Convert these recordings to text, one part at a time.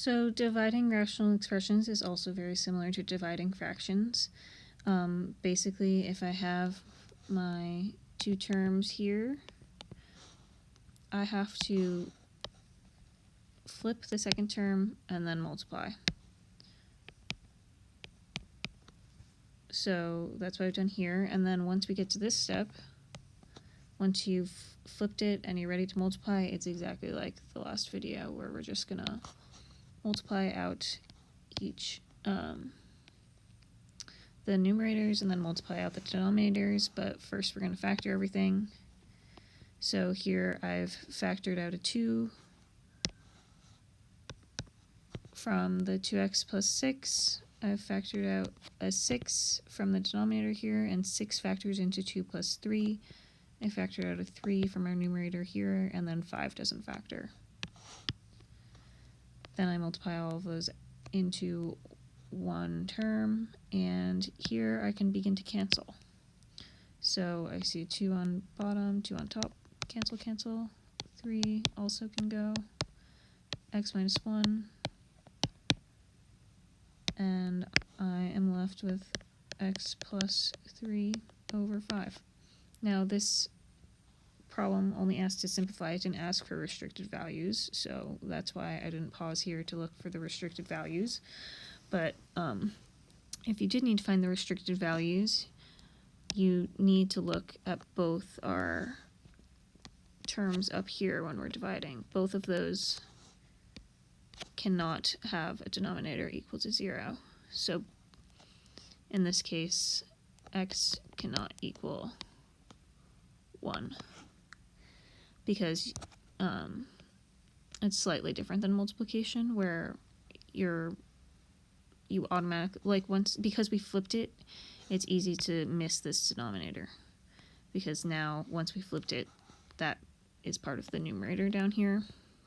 So dividing rational expressions is also very similar to dividing fractions. Basically, if I have my two terms here, I have to flip the second term and then multiply. So that's what I've done here. And then once we get to this step, once you've flipped it and you're ready to multiply, it's exactly like the last video where we're just gonna multiply out each the numerators and then multiply out the denominators, but first we're going to factor everything. So here I've factored out a 2 from the 2x plus 6. I've factored out a 6 from the denominator here, and 6 factors into 2 plus 3. I factored out a 3 from our numerator here, and then 5 doesn't factor. Then I multiply all of those into one term, and here I can begin to cancel. So I see 2 on bottom, 2 on top, cancel, cancel. 3 also can go. X minus 1. And I am left with x plus 3 over 5. Now this problem only asks to simplify. It didn't ask for restricted values, so that's why I didn't pause here to look for the restricted values. But if you did need to find the restricted values, you need to look at both our terms up here when we're dividing. Both of those cannot have a denominator equal to 0. So in this case, x cannot equal 1 because it's slightly different than multiplication, where you automatically, because we flipped it, it's easy to miss this denominator, because now once we flipped it, that is part of the numerator down here,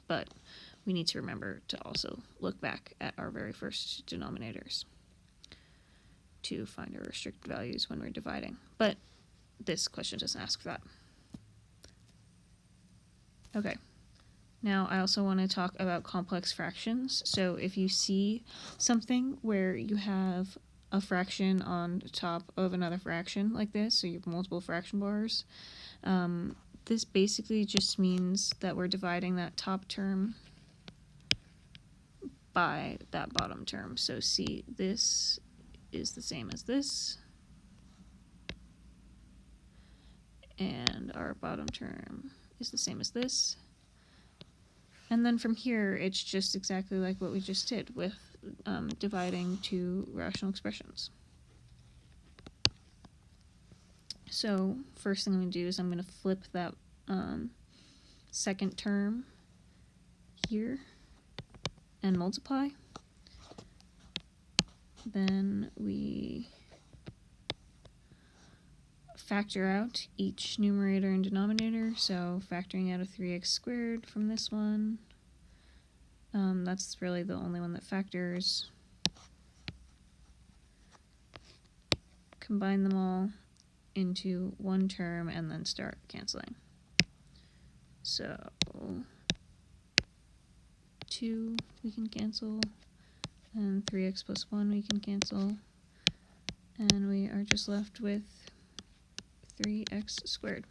but we need to remember to also look back at our very first denominators to find our restricted values when we're dividing. But this question doesn't ask for that. Okay. Now I also want to talk about complex fractions. So if you see something where you have a fraction on top of another fraction like this, so you have multiple fraction bars, this basically just means that we're dividing that top term by that bottom term. So see, this is the same as this, and our bottom term is the same as this. And then from here, it's just exactly like what we just did with dividing two rational expressions. So first thing I'm going to do is I'm going to flip that second term here and multiply. Then we factor out each numerator and denominator, so factoring out a 3x squared from this one. That's really the only one that factors. Combine them all into one term and then start canceling. So 2 we can cancel, and 3x plus 1 we can cancel, and we are just left with 3x squared.